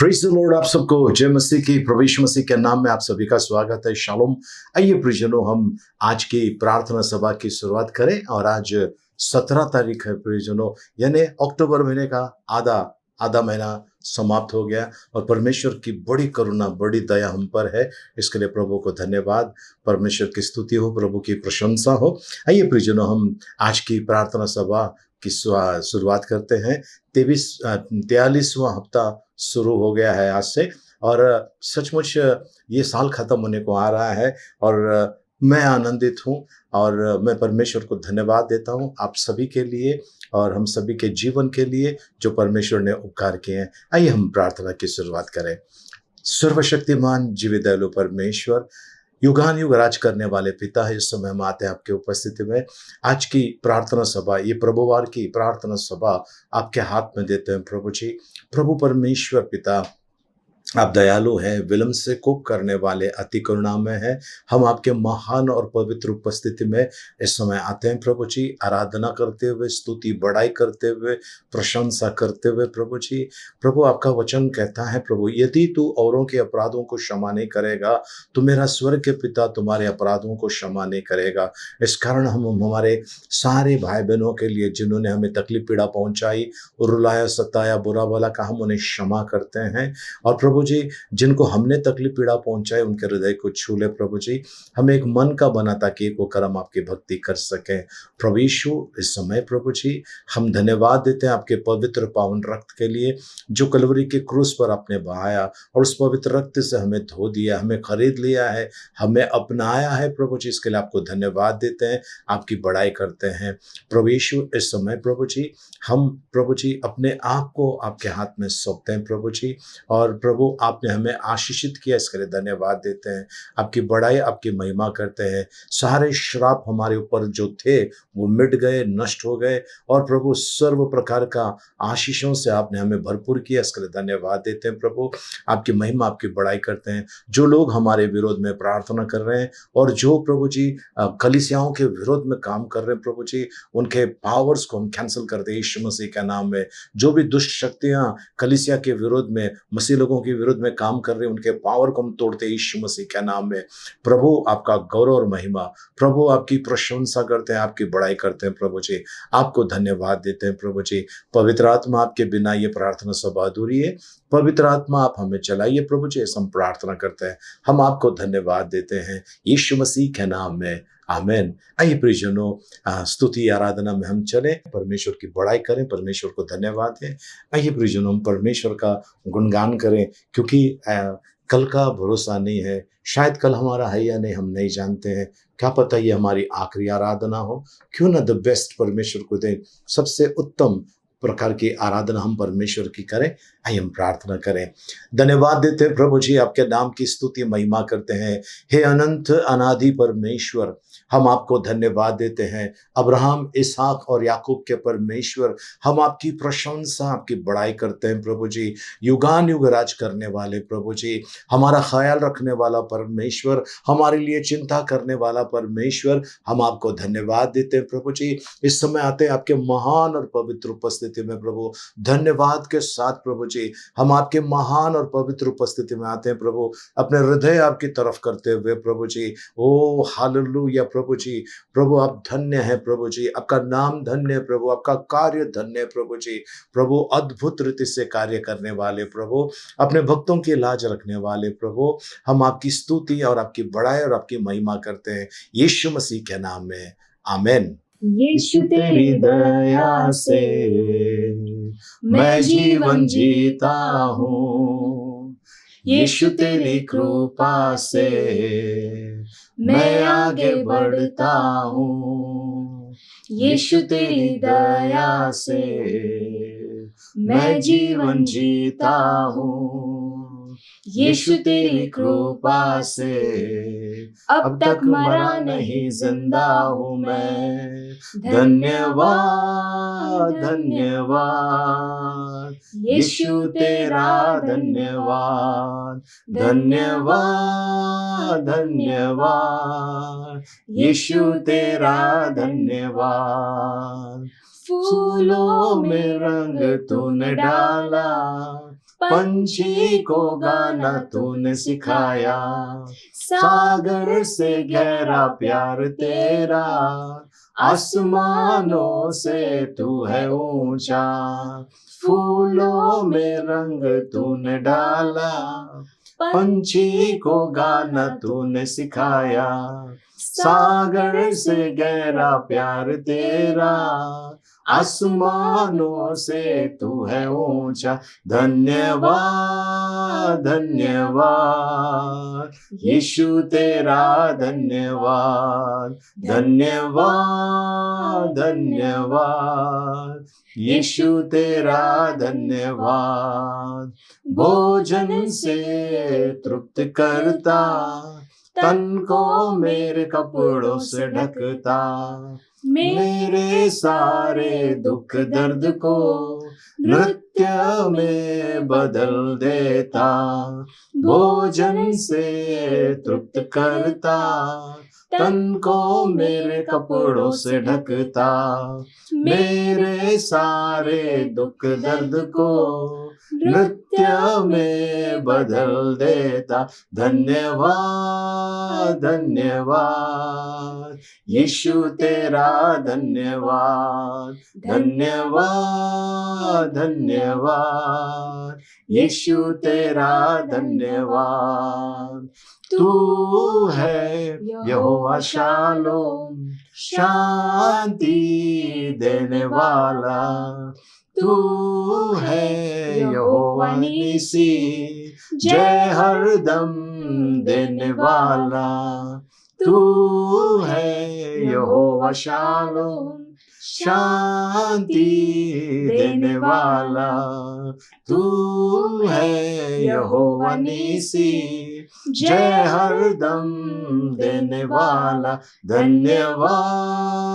Praise the Lord. आप सबको जय मसीह की, प्रभु यीशु मसीह के नाम में आप सभी का स्वागत है। शालोम। आइए प्रियजनों, हम आज की प्रार्थना सभा की शुरुआत करें। और आज 17 तारीख है प्रियजनों, यानी अक्टूबर महीने का आधा महीना समाप्त हो गया। और परमेश्वर की बड़ी करुणा, बड़ी दया हम पर है। इसके लिए प्रभु को धन्यवाद। परमेश्वर की स्तुति हो, प्रभु की प्रशंसा हो। आइए प्रियजनों, हम आज की प्रार्थना सभा की शुरुआत करते हैं। 43वां हफ्ता शुरू हो गया है आज से। और सचमुच ये साल खत्म होने को आ रहा है। और मैं आनंदित हूँ और मैं परमेश्वर को धन्यवाद देता हूँ आप सभी के लिए और हम सभी के जीवन के लिए जो परमेश्वर ने उपकार किए हैं। आइए हम प्रार्थना की शुरुआत करें। सर्वशक्तिमान जीवित दयालु परमेश्वर, युगान युग राज करने वाले पिता है, इस समय हम आते हैं आपके उपस्थिति में। आज की प्रार्थना सभा, ये प्रभुवार की प्रार्थना सभा आपके हाथ में देते हैं प्रभु जी। प्रभु परमेश्वर पिता, आप दयालु हैं, विलंब से कोप करने वाले, अति करुणामय हैं। हम आपके महान और पवित्र उपस्थिति में इस समय आते हैं प्रभु जी, आराधना करते हुए, स्तुति बढ़ाई करते हुए, प्रशंसा करते हुए प्रभु जी। प्रभु, आपका वचन कहता है प्रभु, यदि तू औरों के अपराधों को क्षमा नहीं करेगा तो मेरा स्वर्ग के पिता तुम्हारे अपराधों को क्षमा नहीं करेगा। इस कारण हम हमारे सारे भाई बहनों के लिए जिन्होंने हमें तकलीफ पीड़ा पहुंचाई, रुलाया, सताया, बुरा भला कहा, हम उन्हें क्षमा करते हैं। और प्रभु जी, जिनको हमने तकलीफ पीड़ा पहुंचाए उनके हृदय को छू ले प्रभु जी। हमें एक मन का बना ताकि एक वो कर्म आपकी भक्ति कर सके प्रभु यीशु। इस समय प्रभु जी हम धन्यवाद देते हैं आपके पवित्र पावन रक्त के लिए जो कलवरी के क्रूस पर आपने बहाया और उस पवित्र रक्त से हमें धो दिया, हमें खरीद लिया है, हमें अपनाया है प्रभु जी। इसके लिए आपको धन्यवाद देते हैं, आपकी बड़ाई करते हैं प्रभु यीशु। इस समय प्रभु जी हम प्रभु जी अपने आप को आपके हाथ में सौंपते हैं प्रभु जी। और प्रभु, आपने हमें आशीषित किया, इसके लिए धन्यवाद देते हैं, आपकी बड़ाई, आपकी महिमा करते हैं। सारे श्राप हमारे ऊपर जो थे वो मिट गए, नष्ट हो गए। और प्रभु, सर्व प्रकार का आशीषों से आपने हमें भरपूर किया, इसके लिए धन्यवाद देते हैं प्रभु। आपकी महिमा, आपकी बड़ाई करते हैं। जो लोग हमारे विरोध में प्रार्थना कर रहे हैं और जो प्रभु जी कलीसियाओं के विरोध में काम कर रहे हैं प्रभु जी, उनके पावर्स को हम कैंसिल कर दे यीशु मसीह के नाम में। जो भी दुष्ट शक्तियां कलीसिया के विरोध में, मसीह लोगों के विरोध में काम कर रहे हैं, उनके पावर को हम तोड़ते हैं यीशु मसीह के नाम में। प्रभु, आपका गौरव और महिमा, प्रभु आपकी प्रशंसा करते हैं, आपकी बड़ाई करते हैं प्रभु जी। आपको धन्यवाद देते हैं प्रभु जी। पवित्र आत्मा, आपके बिना ये प्रार्थना सभा अधूरी है। पवित्र आत्मा, आप हमें चलाइए प्रभु जी, ऐसा हम प्रार्थना करते हैं। हम आपको धन्यवाद देते हैं यीशु मसीह के नाम में, आमीन। आइए प्रियजनों, स्तुति आराधना में हम चले, परमेश्वर की बड़ाई करें, परमेश्वर को धन्यवाद दें। आइए प्रियजनों, हम परमेश्वर का गुणगान करें, क्योंकि कल का भरोसा नहीं है। शायद कल हमारा है या नहीं, हम नहीं जानते हैं। क्या पता ये हमारी आखिरी आराधना हो। क्यों ना द बेस्ट परमेश्वर को दें, सबसे उत्तम प्रकार की आराधना हम परमेश्वर की करें। आइए हम प्रार्थना करें। धन्यवाद देते हैं प्रभु जी, आपके नाम की स्तुति महिमा करते हैं। हे अनंत अनादि परमेश्वर, हम आपको धन्यवाद देते हैं। अब्राहम, इसहाक और याकूब के परमेश्वर, हम आपकी प्रशंसा, आपकी बड़ाई करते हैं प्रभु जी। युगान युग राज करने वाले प्रभु जी, हमारा ख्याल रखने वाला परमेश्वर, हमारे लिए चिंता करने वाला परमेश्वर, हम आपको धन्यवाद देते हैं प्रभु जी। इस समय आते हैं आपके महान और पवित्र उपस्थिति में प्रभु, धन्यवाद के साथ प्रभु जी। हम आपके महान और पवित्र उपस्थिति में आते हैं प्रभु, अपने हृदय आपकी तरफ करते हुए प्रभु जी। ओ हालेलुया प्रभु जी। प्रभु, आप धन्य है प्रभु जी, आपका नाम धन्य है प्रभु, आपका कार्य धन्य है प्रभु जी। प्रभु, अद्भुत रीति से कार्य करने वाले प्रभु, अपने भक्तों की लाज रखने वाले प्रभु, हम आपकी स्तुति और आपकी बड़ाई और आपकी महिमा करते हैं यीशु मसीह के नाम में, आमीन। यीशु तेरी दया से मैं जीवन जीता हूँ, यीशु तेरी कृपा से मैं आगे बढ़ता हूँ, यीशु तेरी दया से मैं जीवन जीता हूँ, यीशु तेरी कृपा से अब तक मरा नहीं, जिंदा हूँ मैं। धन्यवाद धन्यवाद यीशु तेरा, धन्यवाद धन्यवाद धन्यवाद यीशु तेरा, धन्यवाद। फूलों में रंग तूने डाला, पंछी को गाना तूने सिखाया, सागर से गहरा प्यार तेरा, आसमानों से तू है ऊंचा, फूलों में रंग तूने डाला, पंछी को गाना तूने सिखाया, सागर से गहरा प्यार तेरा, आसमानों से तू है ऊंचा। धन्यवाद धन्यवाद यीशु तेरा धन्यवाद, धन्यवाद धन्यवाद यीशु तेरा धन्यवाद। भोजन से तृप्त करता, तन को मेरे कपड़ों से ढकता, मेरे सारे दुख दर्द को नृत्य में बदल देता। भोजन से तृप्त करता, तन को मेरे कपड़ों से ढकता, मेरे सारे दुख दर्द को नृत्य में बदल देता। धन्यवाद धन्यवाद यीशु तेरा धन्यवाद, धन्यवाद धन्यवाद यीशु तेरा धन्यवाद। तू है यहोवा शालोम, शांति देने वाला, तू है यहोवा निसी, जय हरदम देने वाला। तू है यहोवा शालोम, शांति देने वाला, तू है यहोवा निसी, जय हरदम देने वाला। धन्यवाद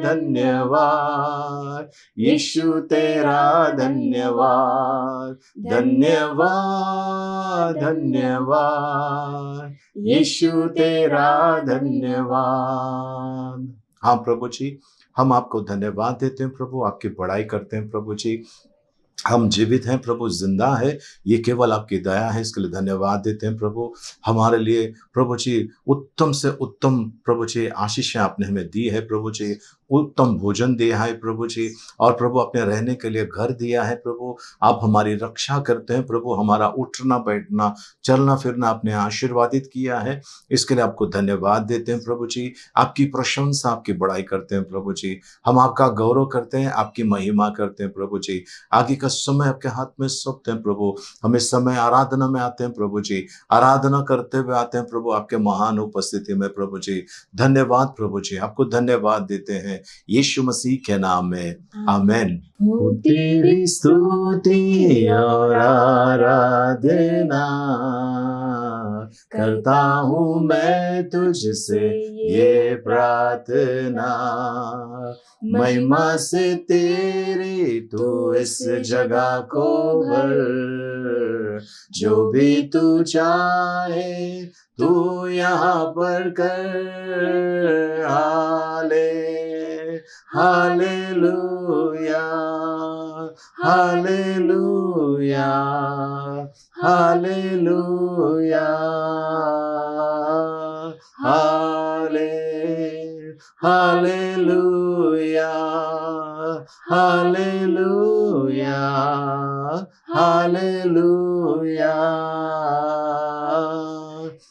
धन्यवाद यीशु तेरा धन्यवाद, धन्यवाद धन्यवाद यीशु तेरा धन्यवाद। हाँ प्रभु जी, हम आपको धन्यवाद देते हैं प्रभु, आपकी बड़ाई करते हैं प्रभु जी। हम जीवित हैं प्रभु, जिंदा है, ये केवल आपकी दया है, इसके लिए धन्यवाद देते हैं प्रभु। हमारे लिए प्रभु जी उत्तम से उत्तम प्रभु जी आशीषें आपने हमें दी है प्रभु जी, उत्तम भोजन दिया है प्रभु जी, और प्रभु अपने रहने के लिए घर दिया है प्रभु। आप हमारी रक्षा करते हैं प्रभु, हमारा उठना बैठना चलना फिरना आपने आशीर्वादित किया है, इसके लिए आपको धन्यवाद देते हैं प्रभु जी। आपकी प्रशंसा आपकी बड़ाई करते हैं प्रभु जी, हम आपका गौरव करते हैं, आपकी महिमा करते हैं प्रभु जी। आगे का समय आपके हाथ में सौंपते हैं प्रभु, हम इस समय आराधना में आते हैं प्रभु जी, आराधना करते हुए आते हैं प्रभु आपके महान उपस्थिति में प्रभु जी। धन्यवाद प्रभु जी, आपको धन्यवाद देते हैं यीशु मसीह के नाम में, आमेन। तेरी स्तुति और आराधना करता हूँ मैं तुझसे ये प्रार्थना, महिमा से तेरी तू इस जगह को भर, जो भी तू चाहे तू यहाँ पर कर। Hallelujah hallelujah hallelujah hallelujah hallelujah hallelujah.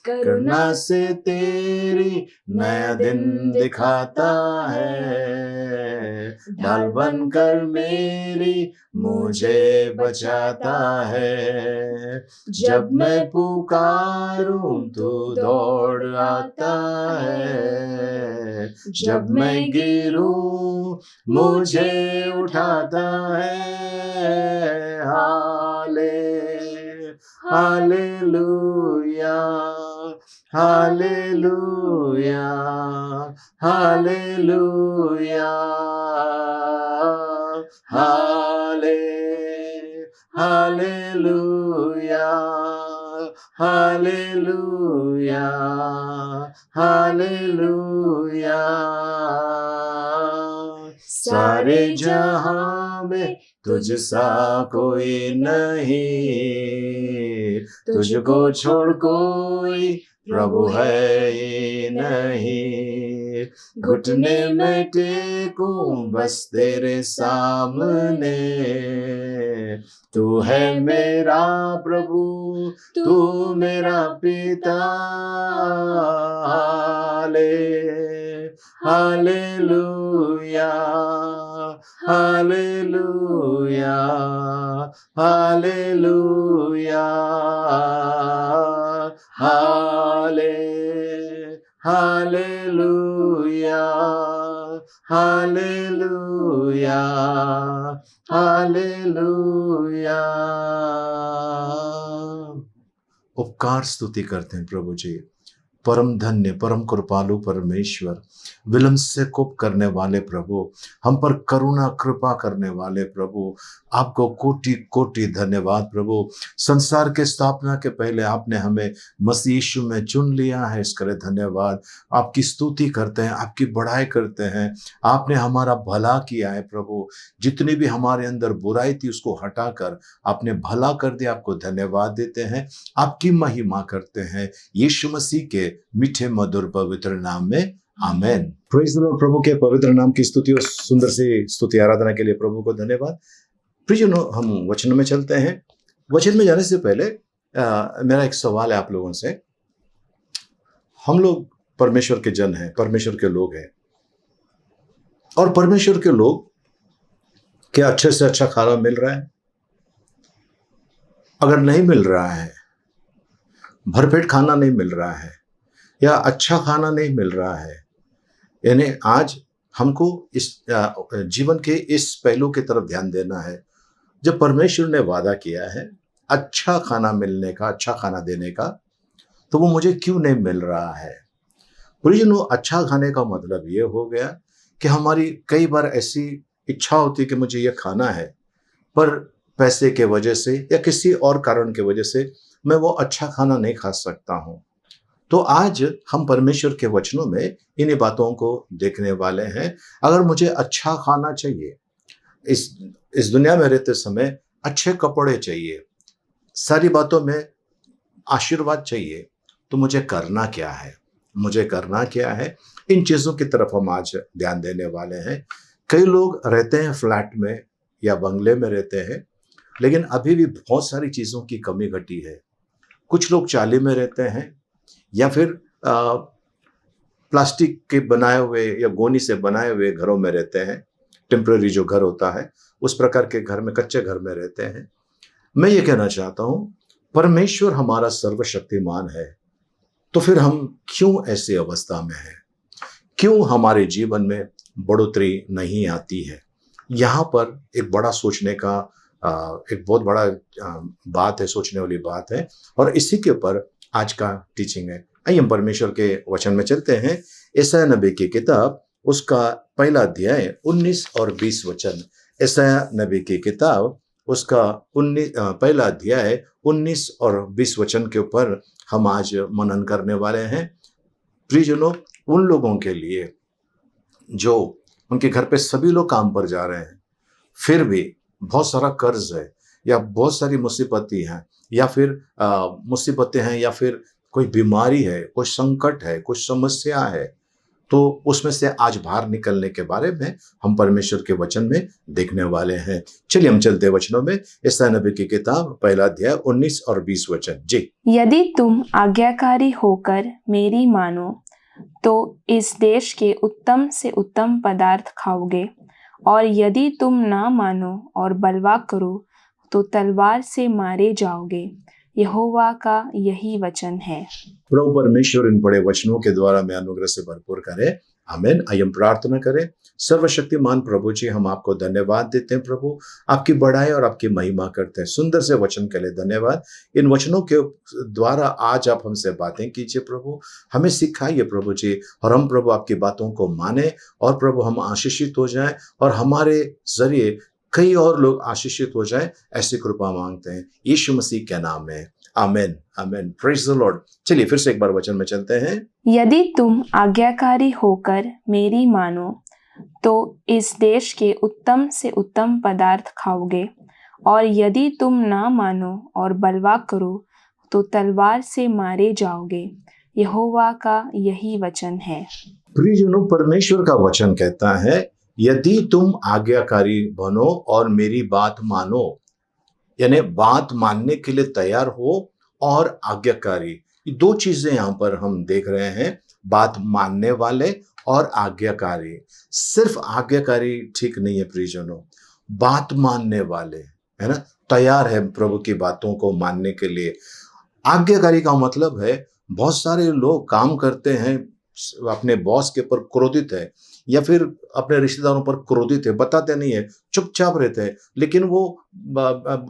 करुणा से तेरी नया दिन दिखाता है, ढाल बनकर मेरी मुझे बचाता है। जब मैं पुकारूं तू दौड़ आता है, जब मैं गिरूं मुझे उठाता है। Hallelujah hallelujah hallelujah hallelujah hallelujah hallelujah. सारे जहां में तुझसा कोई नहीं, तुझको छोड़ कोई प्रभु है ही नहीं। घुटने में टेकूं बस तेरे सामने, तू है मेरा प्रभु, तू मेरा पिता। Hallelujah, hallelujah, hallelujah, hallelujah, hallelujah, hallelujah. उपकार स्तुति करते हैं प्रभु जी। परम धन्य, परम कृपालु परमेश्वर, विलंब से कोप करने वाले प्रभु, हम पर करुणा कृपा करने वाले प्रभु, आपको कोटि कोटि धन्यवाद प्रभु। संसार के स्थापना के पहले आपने हमें मसीह यीशु में चुन लिया है, इसके लिए धन्यवाद। आपकी स्तुति करते हैं, आपकी बढ़ाई करते हैं। आपने हमारा भला किया है प्रभु, जितनी भी हमारे अंदर बुराई थी उसको हटाकर आपने भला कर दिया, आपको धन्यवाद देते हैं, आपकी महिमा करते हैं यीशु मसीह के मीठे मधुर पवित्र नाम में, आमेन। Praise the Lord. प्रभु के पवित्र नाम की स्तुति और सुंदर सी स्तुति आराधना के लिए प्रभु को धन्यवाद। प्रियजनों, हम वचन में चलते हैं। वचन में जाने से पहले मेरा एक सवाल है आप लोगों से। हम लोग परमेश्वर के जन हैं, परमेश्वर के लोग हैं, और परमेश्वर के लोग क्या अच्छे से अच्छा खाना मिल रहा है? अगर नहीं मिल रहा है, भरपेट खाना नहीं मिल रहा है या अच्छा खाना नहीं मिल रहा है, यानी आज हमको इस जीवन के इस पहलू की तरफ ध्यान देना है। जब परमेश्वर ने वादा किया है अच्छा खाना मिलने का, अच्छा खाना देने का, तो वो मुझे क्यों नहीं मिल रहा है? प्रियजनों, अच्छा खाने का मतलब ये हो गया कि हमारी कई बार ऐसी इच्छा होती है कि मुझे ये खाना है, पर पैसे के वजह से या किसी और कारण के वजह से मैं वो अच्छा खाना नहीं खा सकता हूँ। तो आज हम परमेश्वर के वचनों में इन्हीं बातों को देखने वाले हैं। अगर मुझे अच्छा खाना चाहिए, इस दुनिया में रहते समय अच्छे कपड़े चाहिए, सारी बातों में आशीर्वाद चाहिए, तो मुझे करना क्या है? मुझे करना क्या है? इन चीज़ों की तरफ हम आज ध्यान देने वाले हैं। कई लोग रहते हैं फ्लैट में या बंगले में रहते हैं, लेकिन अभी भी बहुत सारी चीज़ों की कमी घटी है। कुछ लोग चाली में रहते हैं या फिर प्लास्टिक के बनाए हुए या गोनी से बनाए हुए घरों में रहते हैं। टेम्पररी जो घर होता है उस प्रकार के घर में, कच्चे घर में रहते हैं। मैं ये कहना चाहता हूँ, परमेश्वर हमारा सर्वशक्तिमान है, तो फिर हम क्यों ऐसी अवस्था में हैं? क्यों हमारे जीवन में बढ़ोतरी नहीं आती है? यहाँ पर एक बड़ा सोचने का एक बहुत बड़ा बात है, सोचने वाली बात है, और इसी के ऊपर आज का टीचिंग है। आइए हम परमेश्वर के वचन में चलते हैं। यशायाह नबी की किताब, उसका पहला अध्याय 19 और 20 वचन। यशायाह नबी की किताब, उसका पहला अध्याय 19 और 20 वचन के ऊपर हम आज मनन करने वाले हैं। प्रियजनों, उन लोगों के लिए जो उनके घर पे सभी लोग काम पर जा रहे हैं, फिर भी बहुत सारा कर्ज है या बहुत सारी मुसीबतें हैं या फिर मुसीबतें हैं या फिर कोई बीमारी है, कोई संकट है, कुछ समस्या है, तो उसमें से आज बाहर निकलने के बारे में हम परमेश्वर के वचन में देखने वाले हैं। चलिए हम चलते वचनों में। यशायाह नबी की किताब, पहला अध्याय 19 और 20 वचन। जी। यदि तुम आज्ञाकारी होकर मेरी मानो तो इस देश के उत्तम से उत्तम पदार्थ खाओगे, और यदि तुम ना मानो और बलवा करो तो तलवार से मारे जाओगे। यहोवा का यही वचन है। प्रभु परमेश्वर इन बड़े वचनों के द्वारा मैं अनुग्रह से भरपूर करे। आमीन। आइए हम प्रार्थना करें। सर्वशक्तिमान प्रभु जी, हम आपको धन्यवाद देते हैं प्रभु, आपकी बढ़ाई और आपकी महिमा करते हैं। सुंदर से वचन के लिए धन्यवाद। इन वचनों के द्वारा आज आप हमसे बातें कीजिए प्रभु, हमें सिखाइए प्रभु जी, और हम प्रभु आपकी बातों को माने और प्रभु हम आशीषित हो जाएं और हमारे जरिए कई और लोग आशीषित हो जाएं, ऐसी कृपा मांगते हैं यीशु मसीह के नाम में। Amen, amen. Praise the Lord. चलिए फिर से एक बार वचन में चलते हैं। यदि तुम आज्ञाकारी होकर मेरी मानो तो इस देश के उत्तम से उत्तम पदार्थ खाओगे, और यदि तुम ना मानो और बलवा करो तो तलवार से मारे जाओगे। यहोवा का यही वचन है। प्रियजनों, परमेश्वर का वचन कहता है, यदि तुम आज्ञाकारी बनो और मेरी बात मानो, यानी बात मानने के लिए तैयार हो और आज्ञाकारी, ये दो चीजें यहां पर हम देख रहे हैं, बात मानने वाले और आज्ञाकारी। सिर्फ आज्ञाकारी ठीक नहीं है प्रियजनों, बात मानने वाले, है ना, तैयार है प्रभु की बातों को मानने के लिए। आज्ञाकारी का मतलब है, बहुत सारे लोग काम करते हैं, अपने बॉस के ऊपर क्रोधित है या फिर अपने रिश्तेदारों पर क्रोधित है, बताते नहीं है, चुपचाप रहते हैं, लेकिन वो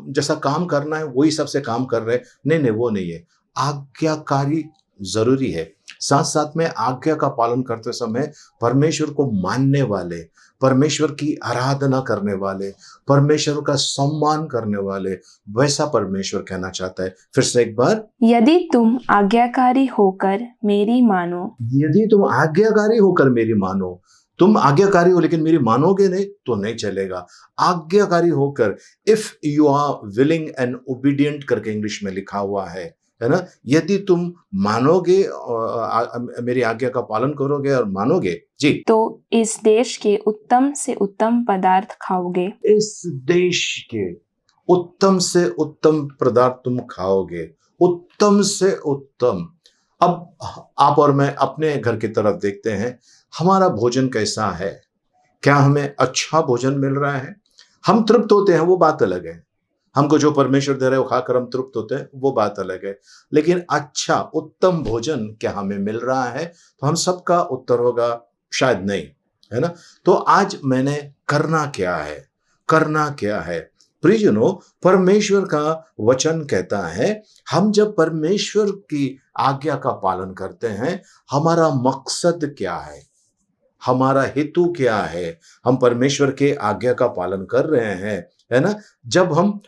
जैसा काम करना है वही सबसे काम कर रहे हैं। नहीं, वो नहीं है। आज्ञाकारी जरूरी है। साथ साथ में आज्ञा का पालन करते समय परमेश्वर को मानने वाले, परमेश्वर की आराधना करने वाले, परमेश्वर का सम्मान करने वाले, वैसा परमेश्वर कहना चाहता है। फिर से एक बार, यदि तुम आज्ञाकारी होकर मेरी मानो। यदि तुम आज्ञाकारी होकर मेरी मानो, तुम आज्ञाकारी हो लेकिन मेरी मानोगे नहीं तो नहीं चलेगा। आज्ञाकारी होकर, if you are willing and obedient करके इंग्लिश में लिखा हुआ है ना। यदि तुम मानोगे, मेरी आज्ञा का पालन करोगे और मानोगे जी, तो इस देश के उत्तम से उत्तम पदार्थ खाओगे। इस देश के उत्तम से उत्तम पदार्थ तुम खाओगे, उत्तम से उत्तम। अब आप और मैं अपने घर की तरफ देखते हैं, हमारा भोजन कैसा है? क्या हमें अच्छा भोजन मिल रहा है? हम तृप्त होते हैं, वो बात अलग है। हमको जो परमेश्वर दे रहे हैं वो खाकर हम तृप्त होते हैं, वो बात अलग है। लेकिन अच्छा उत्तम भोजन क्या हमें मिल रहा है? तो हम सबका उत्तर होगा शायद नहीं, है ना। तो आज मैंने करना क्या है, करना क्या है? प्रियजनों, परमेश्वर का वचन कहता है, हम जब परमेश्वर की आज्ञा का पालन करते हैं, हमारा मकसद क्या है, हमारा हेतु क्या है? हम परमेश्वर के आज्ञा का पालन कर रहे हैं, है ना। जब हम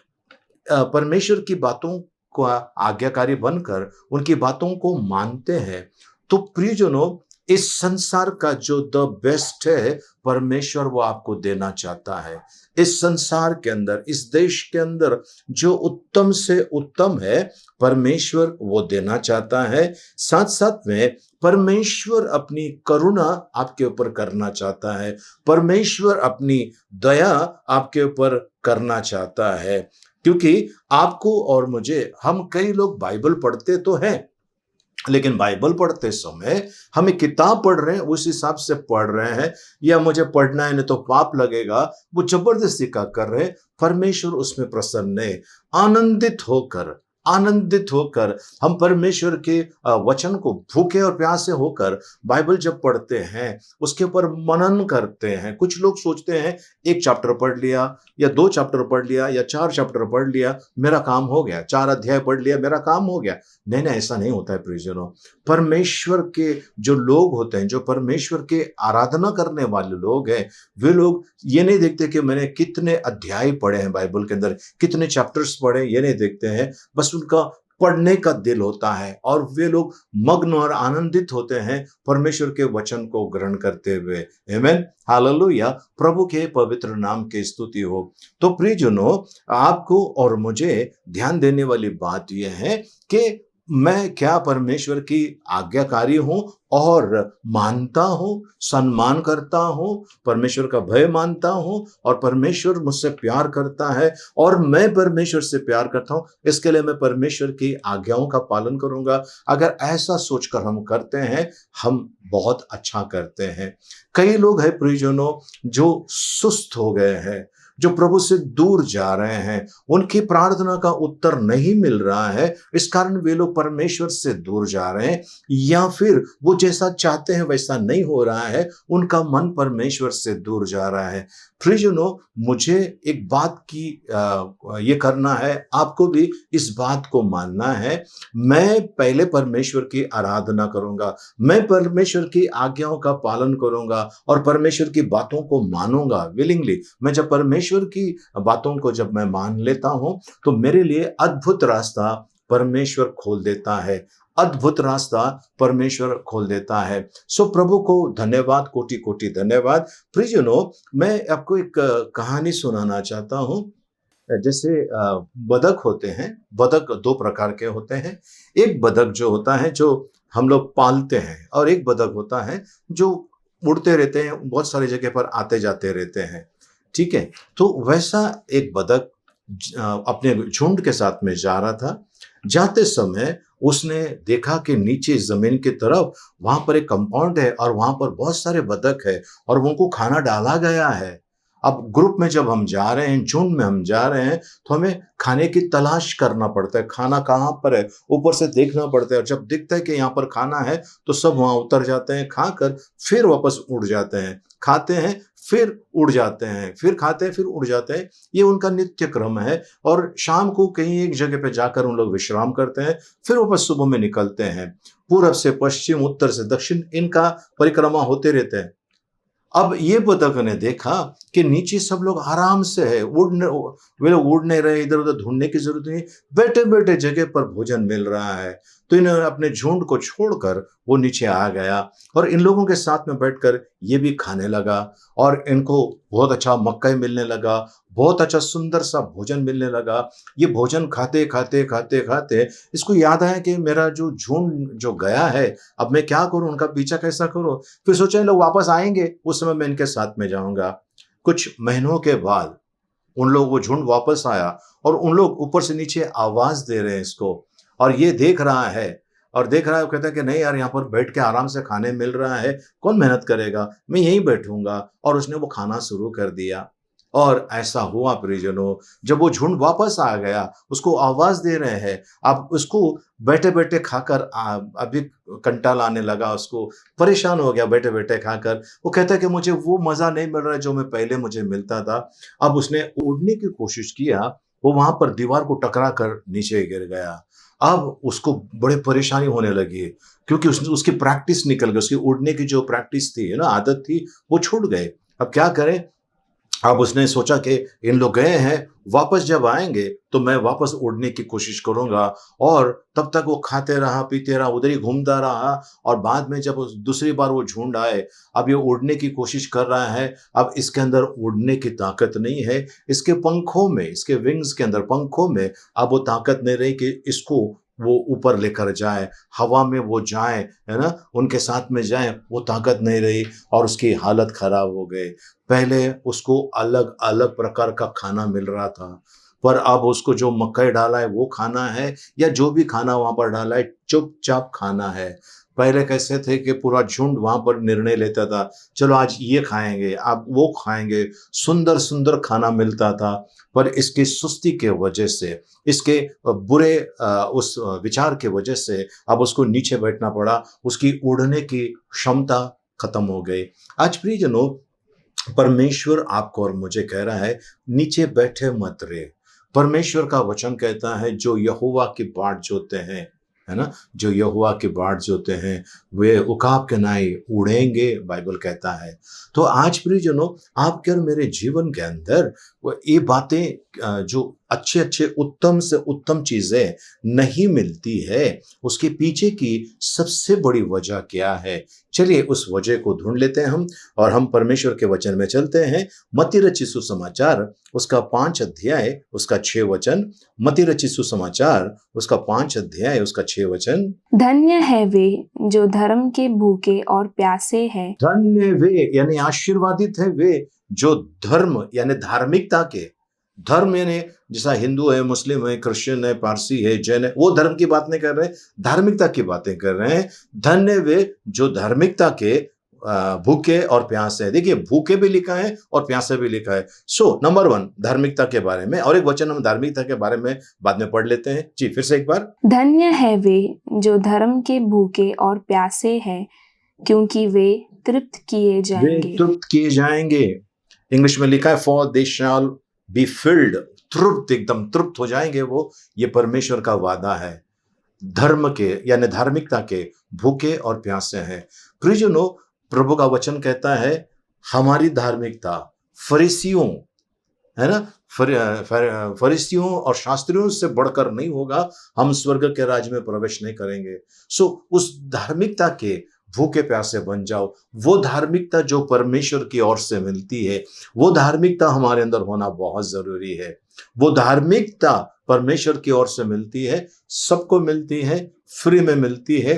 परमेश्वर की बातों को आज्ञाकारी बनकर उनकी बातों को मानते हैं, तो प्रियजनों, इस संसार का जो द बेस्ट है परमेश्वर वो आपको देना चाहता है। इस संसार के अंदर, इस देश के अंदर जो उत्तम से उत्तम है परमेश्वर वो देना चाहता है। साथ साथ में परमेश्वर अपनी करुणा आपके ऊपर करना चाहता है, परमेश्वर अपनी दया आपके ऊपर करना चाहता है। क्योंकि आपको और मुझे, हम कई लोग बाइबल पढ़ते तो हैं, लेकिन बाइबल पढ़ते समय हम एक किताब पढ़ रहे हैं, उस हिसाब से पढ़ रहे हैं, या मुझे पढ़ना है नहीं तो पाप लगेगा, वो जबरदस्ती का कर रहे हैं। परमेश्वर उसमें प्रसन्न है। आनंदित होकर हम परमेश्वर के वचन को भूखे और प्यासे होकर बाइबल जब पढ़ते हैं, उसके ऊपर मनन करते हैं। कुछ लोग सोचते हैं, एक चैप्टर पढ़ लिया या 2 चैप्टर पढ़ लिया या 4 चैप्टर पढ़ लिया, मेरा काम हो गया, 4 अध्याय पढ़ लिया, मेरा काम हो गया। नहीं, ऐसा नहीं होता है प्रियजनों। परमेश्वर के जो लोग होते हैं, जो परमेश्वर के आराधना करने वाले लोग हैं, वे लोग ये नहीं देखते कि मैंने कितने अध्याय पढ़े हैं बाइबल के अंदर, कितने चैप्टर्स पढ़े, ये नहीं देखते हैं। बस उनका पढ़ने का दिल होता है और वे लोग मग्न और आनंदित होते हैं परमेश्वर के वचन को ग्रहण करते हुए। आमीन, हालेलुया, प्रभु के पवित्र नाम की स्तुति हो। तो प्रियजनों, आपको और मुझे ध्यान देने वाली बात यह है कि मैं क्या परमेश्वर की आज्ञाकारी हूं और मानता हूं, सम्मान करता हूं, परमेश्वर का भय मानता हूं, और परमेश्वर मुझसे प्यार करता है और मैं परमेश्वर से प्यार करता हूं, इसके लिए मैं परमेश्वर की आज्ञाओं का पालन करूंगा। अगर ऐसा सोचकर हम करते हैं, हम बहुत अच्छा करते हैं। कई लोग हैं प्रियजनों जो सुस्त हो गए हैं, जो प्रभु से दूर जा रहे हैं, उनकी प्रार्थना का उत्तर नहीं मिल रहा है, इस कारण वे लोग परमेश्वर से दूर जा रहे हैं, या फिर वो जैसा चाहते हैं वैसा नहीं हो रहा है, उनका मन परमेश्वर से दूर जा रहा है। प्रियजनों, मुझे एक बात की ये करना है, आपको भी इस बात को मानना है, मैं पहले परमेश्वर की आराधना करूंगा, मैं परमेश्वर की आज्ञाओं का पालन करूंगा और परमेश्वर की बातों को मानूंगा विलिंगली। मैं जब परमेश्वर की बातों को जब मैं मान लेता हूं, तो मेरे लिए अद्भुत रास्ता परमेश्वर खोल देता है। अद्भुत रास्ता परमेश्वर खोल देता है। सो प्रभु को धन्यवाद, कोटि कोटि धन्यवाद। प्रियजनों, मैं आपको एक कहानी सुनाना चाहता हूँ। जैसे बतख होते हैं, बतख दो प्रकार के होते हैं। एक बतख जो होता है जो हम लोग पालते हैं, और एक बतख होता है जो उड़ते रहते हैं, बहुत सारी जगह पर आते जाते रहते हैं। ठीक है, तो वैसा एक बतख अपने झुंड के साथ में जा रहा था। जाते समय उसने देखा कि नीचे जमीन की तरफ वहां पर एक कंपाउंड है और वहां पर बहुत सारे बतख है और उनको खाना डाला गया है। अब ग्रुप में जब हम जा रहे हैं, झुंड में हम जा रहे हैं, तो हमें खाने की तलाश करना पड़ता है। खाना कहाँ पर है, ऊपर से देखना पड़ता है, और जब दिखता है कि यहाँ पर खाना है तो सब वहां उतर जाते हैं, खाकर फिर वापस उड़ जाते हैं, खाते हैं फिर उड़ जाते हैं, फिर खाते हैं फिर उड़ जाते हैं। ये उनका नित्य क्रम है। और शाम को कहीं एक जगह पे जाकर उन लोग विश्राम करते हैं, फिर वापस सुबह में निकलते हैं। पूरब से पश्चिम, उत्तर से दक्षिण इनका परिक्रमा होते रहते हैं। अब ये बतख ने देखा कि नीचे सब लोग आराम से है, वे लोग उड़ नहीं रहे, इधर उधर ढूंढने की जरूरत नहीं, बैठे बैठे जगह पर भोजन मिल रहा है। तो इन्होंने अपने झुंड को छोड़कर वो नीचे आ गया और इन लोगों के साथ में बैठकर ये भी खाने लगा, और इनको बहुत अच्छा मक्का मिलने लगा, बहुत अच्छा सुंदर सा भोजन मिलने लगा। ये भोजन खाते खाते खाते खाते इसको याद आया कि मेरा जो झुंड जो गया है, अब मैं क्या करूं, उनका पीछा कैसा करूं। फिर सोचा इन लोग वापस आएंगे, उस समय मैं इनके साथ में जाऊंगा। कुछ महीनों के बाद उन लोग वो झुंड वापस आया और उन लोग ऊपर से नीचे आवाज दे रहे हैं इसको, और ये देख रहा है और देख रहा है। वो कहता है कि नहीं यार, यहाँ पर बैठ के आराम से खाने मिल रहा है, कौन मेहनत करेगा, मैं यहीं बैठूंगा। और उसने वो खाना शुरू कर दिया। और ऐसा हुआ परिजनों, जब वो झुंड वापस आ गया, उसको आवाज दे रहे हैं, अब उसको बैठे बैठे खाकर अभी कंटाल आने लगा, उसको परेशान हो गया बैठे बैठे खाकर। वो कहता है कि मुझे वो मजा नहीं मिल रहा है जो मैं पहले मुझे मिलता था। अब उसने उड़ने की कोशिश किया, वो वहां पर दीवार को टकरा कर नीचे गिर गया। अब उसको बड़े परेशानी होने लगी, क्योंकि उसकी प्रैक्टिस निकल गई, उसकी उड़ने की जो प्रैक्टिस थी ना, आदत थी, वो छूट गए। अब क्या करें। अब उसने सोचा कि इन लोग गए हैं, वापस जब आएंगे तो मैं वापस उड़ने की कोशिश करूंगा। और तब तक वो खाते रहा, पीते रहा, उधर ही घूमता रहा। और बाद में जब दूसरी बार वो झुंड आए, अब ये उड़ने की कोशिश कर रहा है। अब इसके अंदर उड़ने की ताकत नहीं है, इसके पंखों में, इसके विंग्स के अंदर, पंखों में अब वो ताकत नहीं रही कि इसको वो ऊपर लेकर जाए, हवा में वो जाए, है ना, उनके साथ में जाए, वो ताकत नहीं रही और उसकी हालत खराब हो गई। पहले उसको अलग अलग प्रकार का खाना मिल रहा था, पर अब उसको जो मकई डाला है वो खाना है, या जो भी खाना वहां पर डाला है चुपचाप खाना है। पहले कैसे थे कि पूरा झुंड वहां पर निर्णय लेता था, चलो आज ये खाएंगे, अब वो खाएंगे, सुंदर सुंदर खाना मिलता था। पर इसकी सुस्ती के वजह से, इसके बुरे उस विचार के वजह से अब उसको नीचे बैठना पड़ा, उसकी उड़ने की क्षमता खत्म हो गई। आज प्रियजनों, परमेश्वर आपको और मुझे कह रहा है, नीचे बैठे मत रहे। परमेश्वर का वचन कहता है, जो यहोवा की बाट जोते हैं, है ना, जो यहोवा की बाट जोते हैं वे उकाब के नाई उड़ेंगे, बाइबल कहता है। तो आज प्रियजनों, आपके और मेरे जीवन के अंदर वो ये बातें जो अच्छे अच्छे उत्तम से उत्तम चीजें नहीं मिलती है, उसके पीछे की सबसे बड़ी वजह क्या है। चलिए उस वजह को ढूंढ लेते हैं हम, और हम परमेश्वर के वचन में चलते हैं। मत्ती रचित सुसमाचार उसका 5 अध्याय उसका 6 वचन। मत्ती रचित सुसमाचार उसका 5 अध्याय उसका 6 वचन। धन्य है वे जो धर्म के भूखे और प्यासे हैं। धन्य वे यानी आशीर्वादित है वे जो धर्म यानी धार्मिकता के, धर्म यानी जैसा हिंदू है, मुस्लिम है, क्रिश्चियन है, पारसी है, जैन है, वो धर्म की बात नहीं कर रहे हैं, धार्मिकता की बातें कर रहे हैं। धन्य वे जो धार्मिकता के भूखे और प्यासे है। देखिए, भूखे भी लिखा है और प्यासे भी लिखा है। सो नंबर 1 धार्मिकता के बारे में, और एक वचन हम धार्मिकता के बारे में बाद में पढ़ लेते हैं। जी फिर से एक बार। धन्य है वे जो धर्म के भूखे और प्यासे हैं, क्योंकि वे तृप्त किए जाएंगे। वे तृप्त किए जाएंगे। इंग्लिश में लिखा है for they shall be filled. तृप्त, एकदम तृप्त हो जाएंगे वो, ये परमेश्वर का वादा है। धर्म के यानी धार्मिकता के भूखे और प्यासे हैं। प्रियजनों, प्रभु का वचन कहता है हमारी धार्मिकता फरीसियों, है ना। फरीसियों और शास्त्रियों से बढ़कर नहीं होगा, हम स्वर्ग के राज्य में प्रवेश नहीं करेंगे। सो उस धार्मिकता के भूखे प्यासे बन जाओ। वो धार्मिकता जो परमेश्वर की ओर से मिलती है, वो धार्मिकता हमारे अंदर होना बहुत जरूरी है। वो धार्मिकता परमेश्वर की ओर से मिलती है, सबको मिलती है, फ्री में मिलती है।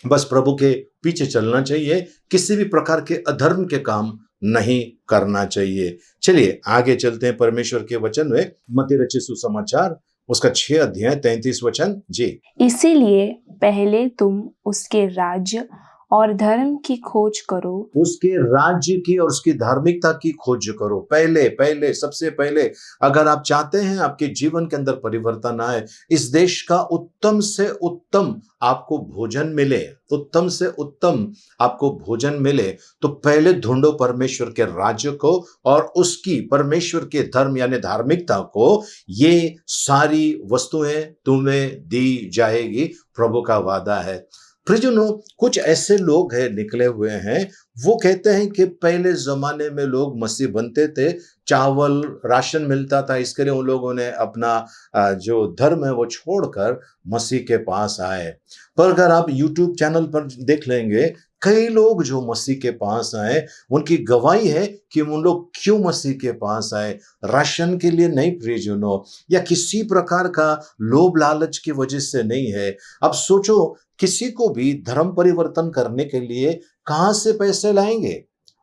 बस प्रभु के पीछे चलना चाहिए, किसी भी प्रकार के अधर्म के काम नहीं करना चाहिए। चलिए आगे चलते हैं परमेश्वर के वचन में। मत्ती रचित सुसमाचार उसका 6 अध्याय 33 वचन जी। इसीलिए पहले तुम उसके राज्य और धर्म की खोज करो। उसके राज्य की और उसकी धार्मिकता की खोज करो। पहले सबसे पहले अगर आप चाहते हैं आपके जीवन के अंदर परिवर्तन आए, इस देश का उत्तम से उत्तम आपको भोजन मिले, उत्तम से उत्तम आपको भोजन मिले, तो पहले ढूंढो परमेश्वर के राज्य को और उसकी परमेश्वर के धर्म यानी धार्मिकता को। ये सारी वस्तुएं तुम्हें दी जाएगी, प्रभु का वादा है। प्रियजनों, कुछ ऐसे लोग हैं निकले हुए हैं, वो कहते हैं कि पहले जमाने में लोग मसीह बनते थे, चावल राशन मिलता था, इसके लिए उन लोगों ने अपना जो धर्म है वो छोड़कर मसीह के पास आए। पर अगर आप YouTube चैनल पर देख लेंगे, कई लोग जो मसीह के पास आए, उनकी गवाही है कि उन लोग क्यों मसीह के पास आए। राशन के लिए नहीं प्रियजनों, या किसी प्रकार का लोभ लालच की वजह से नहीं है। अब सोचो, किसी को भी धर्म परिवर्तन करने के लिए कहां से पैसे लाएंगे?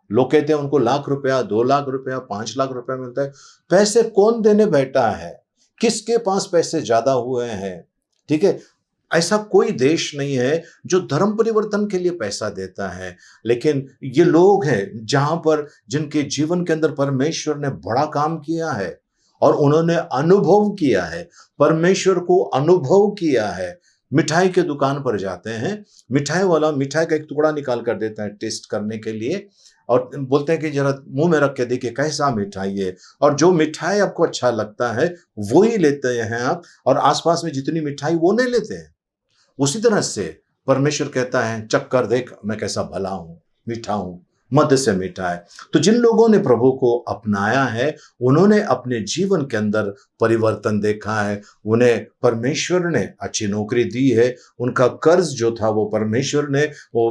लोग कहते हैं उनको लाख रुपया, 2 लाख रुपया, 5 लाख रुपया मिलता है। पैसे कौन देने बैठा है? किसके पास पैसे ज्यादा हुए हैं? ठीक है, ऐसा कोई देश नहीं है जो धर्म परिवर्तन के लिए पैसा देता है। लेकिन ये लोग हैं जहां पर जिनके जीवन के अंदर परमेश्वर ने बड़ा काम किया है और उन्होंने अनुभव किया है, परमेश्वर को अनुभव किया है। मिठाई के दुकान पर जाते हैं, मिठाई वाला मिठाई का एक टुकड़ा निकाल कर देता है टेस्ट करने के लिए, और बोलते हैं कि जरा मुंह में रख के देखिए कैसा मिठाई है, और जो मिठाई आपको अच्छा लगता है वो ही लेते हैं आप, और आसपास में जितनी मिठाई वो नहीं लेते हैं। उसी तरह से परमेश्वर कहता है, चक्कर देख मैं कैसा भला हूं, मीठा हूं, मध्य से मीठा है। तो जिन लोगों ने प्रभु को अपनाया है, उन्होंने अपने जीवन के अंदर परिवर्तन देखा है। उन्हें परमेश्वर ने अच्छी नौकरी दी है, उनका कर्ज जो था वो परमेश्वर ने वो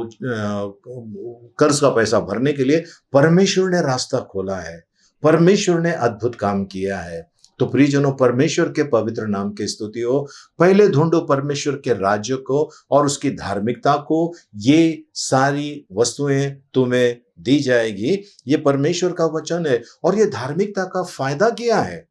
कर्ज का पैसा भरने के लिए परमेश्वर ने रास्ता खोला है, परमेश्वर ने अद्भुत काम किया है। तो प्रियजनों, परमेश्वर के पवित्र नाम की स्तुति हो। पहले ढूंढो परमेश्वर के राज्य को और उसकी धार्मिकता को, ये सारी वस्तुएं तुम्हें दी जाएगी। ये परमेश्वर का वचन है। और ये धार्मिकता का फायदा क्या है?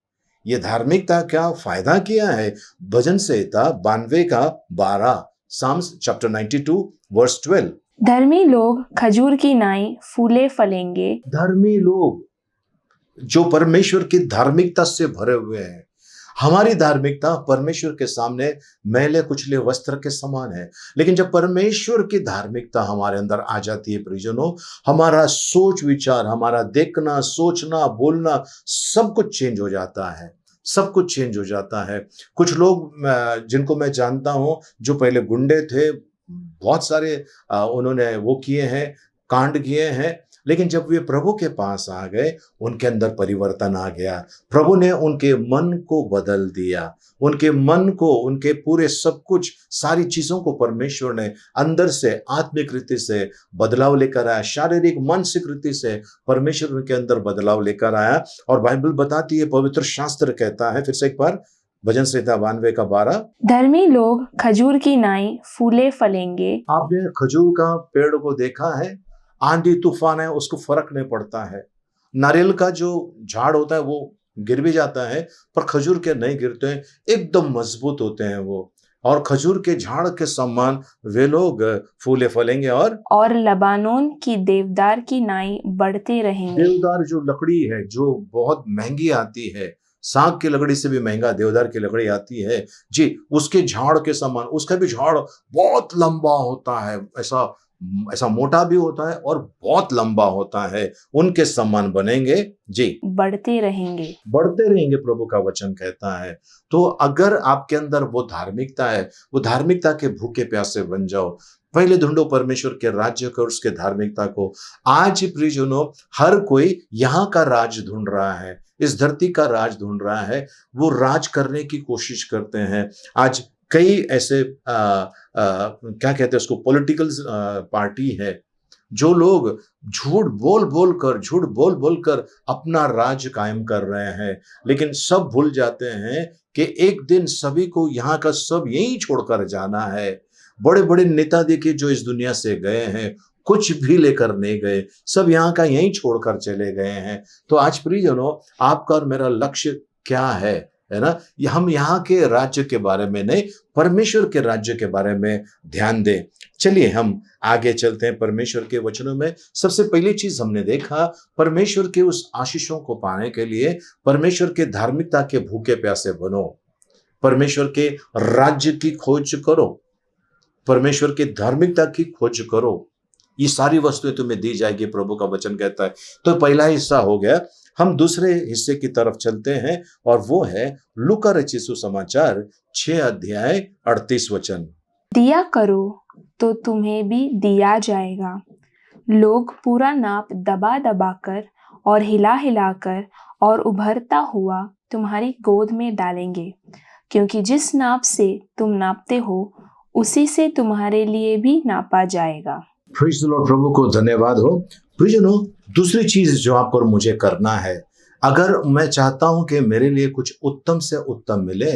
ये धार्मिकता क्या फायदा क्या है? भजन संहिता 92 का 12, साम्स चैप्टर 92 वर्स 12। धर्मी लोग खजूर की नाई फूले फलेंगे। धर्मी लोग जो परमेश्वर की धार्मिकता से भरे हुए हैं। हमारी धार्मिकता परमेश्वर के सामने मैले कुचले वस्त्र के समान है, लेकिन जब परमेश्वर की धार्मिकता हमारे अंदर आ जाती है प्रियजनों, हमारा सोच विचार, हमारा देखना, सोचना, बोलना सब कुछ चेंज हो जाता है, सब कुछ चेंज हो जाता है। कुछ लोग जिनको मैं जानता हूं जो पहले गुंडे थे, बहुत सारे उन्होंने वो किए हैं, कांड किए हैं, लेकिन जब वे प्रभु के पास आ गए, उनके अंदर परिवर्तन आ गया। प्रभु ने उनके मन को बदल दिया, उनके मन को, उनके पूरे सब कुछ, सारी चीजों को परमेश्वर ने अंदर से आत्मिक रीति से बदलाव लेकर आया। शारीरिक मानसिक रीति से परमेश्वर उनके अंदर बदलाव लेकर आया। और बाइबल बताती है, पवित्र शास्त्र कहता है, फिर से एक बार, भजन संहिता 92 का 12, धर्मी लोग खजूर की नाई फूले फलेंगे। आपने खजूर का पेड़ को देखा है? आंधी तूफान है उसको फर्क नहीं पड़ता है। नारियल का जो झाड़ होता है वो गिर भी जाता है, पर खजूर के नहीं गिरते हैं, एकदम मजबूत होते हैं वो। और खजूर के झाड़ के समान वे लोग फूले फलेंगे। और लबानोन की देवदार की नाई बढ़ते रहेंगे। देवदार जो लकड़ी है, जो बहुत महंगी आती है, साग की लकड़ी से भी महंगा देवदार की लकड़ी आती है जी, उसके झाड़ के समान, उसका भी झाड़ बहुत लंबा होता है, ऐसा ऐसा मोटा भी होता है और बहुत लंबा होता है, उनके समान बनेंगे जी, बढ़ते रहेंगे। बढ़ते रहेंगे, प्रभु का वचन कहता है। तो अगर आपके अंदर वो धार्मिकता है, वो धार्मिकता के भूखे प्यासे बन जाओ। पहले ढूंढो परमेश्वर के राज्य को और उसके धार्मिकता को। आज प्रियजनों, हर कोई यहाँ का राज ढूंढ रहा है, इस धरती का राज ढूंढ रहा है, वो राज करने की कोशिश करते हैं। आज कई ऐसे क्या कहते हैं उसको, पॉलिटिकल पार्टी है, जो लोग झूठ बोल बोल कर अपना राज कायम कर रहे हैं, लेकिन सब भूल जाते हैं कि एक दिन सभी को यहाँ का सब यही छोड़कर जाना है। बड़े बड़े नेता देखिए जो इस दुनिया से गए हैं, कुछ भी लेकर नहीं गए, सब यहाँ का यहीं छोड़कर चले गए हैं। तो आज प्रियजनों, आपका और मेरा लक्ष्य क्या है ना? हम यहाँ के राज्य के बारे में नहीं, परमेश्वर के राज्य के बारे में ध्यान दें। चलिए हम आगे चलते हैं परमेश्वर के वचनों में। सबसे पहली चीज हमने देखा, परमेश्वर के उस आशीषों को पाने के लिए परमेश्वर के धार्मिकता के भूखे प्यासे बनो, परमेश्वर के राज्य की खोज करो, परमेश्वर की धार्मिकता की खोज करो, ये सारी वस्तुएं तुम्हें दी जाएगी, प्रभु का वचन कहता है। तो पहला हिस्सा हो गया। हम दूसरे हिस्से की तरफ चलते हैं और वो है लूका रचित सुसमाचार 6 अध्याय 38 वचन। दिया करो तो तुम्हें भी दिया जाएगा, लोग पूरा नाप दबा दबा कर और हिला हिला कर और उभरता हुआ तुम्हारी गोद में डालेंगे, क्योंकि जिस नाप से तुम नापते हो उसी से तुम्हारे लिए भी नापा जाएगा। प्रेज़ द लॉर्ड, प्रभु को धन्यवाद हो। प्रियजनों, दूसरी चीज जो आपको और मुझे करना है, अगर मैं चाहता हूं कि मेरे लिए कुछ उत्तम से उत्तम मिले,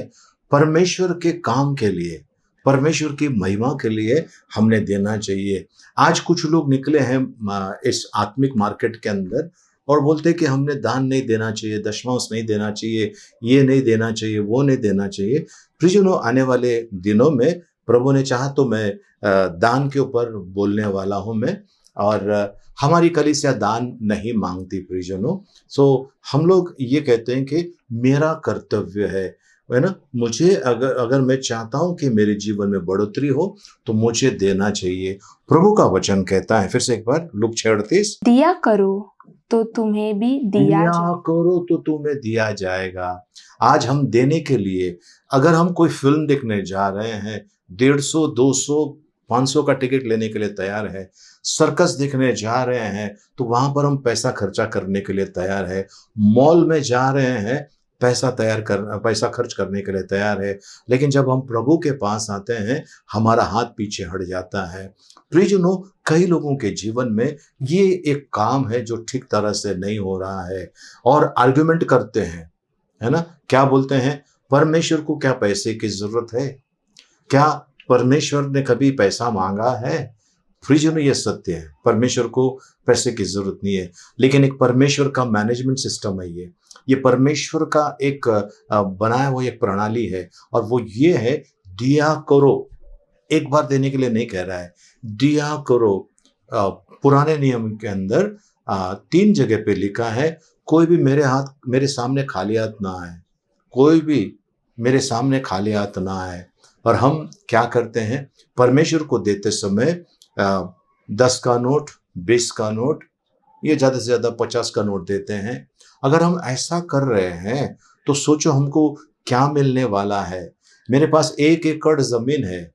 परमेश्वर के काम के लिए, परमेश्वर की महिमा के लिए हमने देना चाहिए। आज कुछ लोग निकले हैं इस आत्मिक मार्केट के अंदर और बोलते हैं कि हमने दान नहीं देना चाहिए, दशमांश नहीं देना चाहिए, ये नहीं देना चाहिए, वो नहीं देना चाहिए। प्रियजनों, आने वाले दिनों में प्रभु ने चाहा तो मैं दान के ऊपर बोलने वाला हूं मैं, और हमारी कलीसिया दान नहीं मांगती प्रियजनों। सो हम लोग ये कहते हैं कि मेरा कर्तव्य है ना, मुझे अगर मैं चाहता हूं कि मेरे जीवन में बढ़ोतरी हो तो मुझे देना चाहिए। प्रभु का वचन कहता है, फिर से एक बार, लूक 6:38, दिया करो तो तुम्हें भी दिया करो तो तुम्हें दिया जाएगा। आज हम देने के लिए, अगर हम कोई फिल्म देखने जा रहे हैं, 150, 200, 500 का टिकट लेने के लिए तैयार है, सर्कस देखने जा रहे हैं तो वहां पर हम पैसा खर्चा करने के लिए तैयार है, मॉल में जा रहे हैं पैसा खर्च करने के लिए तैयार है, लेकिन जब हम प्रभु के पास आते हैं हमारा हाथ पीछे हट जाता है। प्रियजनों, कई लोगों के जीवन में ये एक काम है जो ठीक तरह से नहीं हो रहा है और आर्गुमेंट करते हैं, है ना, क्या बोलते हैं, परमेश्वर को क्या पैसे की जरूरत है? क्या परमेश्वर ने कभी पैसा मांगा है? प्रियजनों, ये सत्य है, परमेश्वर को पैसे की जरूरत नहीं है, लेकिन एक परमेश्वर का मैनेजमेंट सिस्टम है। ये परमेश्वर का एक बनाया हुआ एक प्रणाली है, और वो ये है, दिया करो। एक बार देने के लिए नहीं कह रहा है, दिया करो। पुराने नियम के अंदर 3 जगह पे लिखा है, कोई भी मेरे सामने खाली हाथ ना आए, कोई भी मेरे सामने खाली हाथ ना आए। और हम क्या करते हैं, परमेश्वर को देते समय 10 का नोट, 20 का नोट, ये ज़्यादा से ज़्यादा 50 का नोट देते हैं। अगर हम ऐसा कर रहे हैं तो सोचो हमको क्या मिलने वाला है। मेरे पास 1 एकड़ ज़मीन है,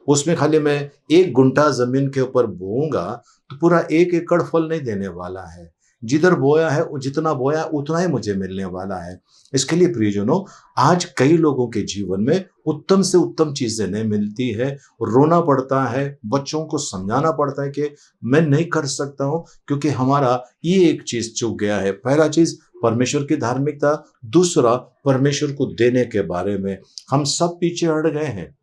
उसमें खाली मैं 1 गुंठा ज़मीन के ऊपर बोऊंगा तो पूरा 1 एकड़ फल नहीं देने वाला है। जिधर बोया है, जितना बोया उतना ही मुझे मिलने वाला है। इसके लिए प्रियजनों, आज कई लोगों के जीवन में उत्तम से उत्तम चीजें नहीं मिलती है, रोना पड़ता है, बच्चों को समझाना पड़ता है कि मैं नहीं कर सकता हूं क्योंकि हमारा ये एक चीज चूक गया है। पहला चीज परमेश्वर की धार्मिकता, दूसरा परमेश्वर को देने के बारे में हम सब पीछे हट गए हैं,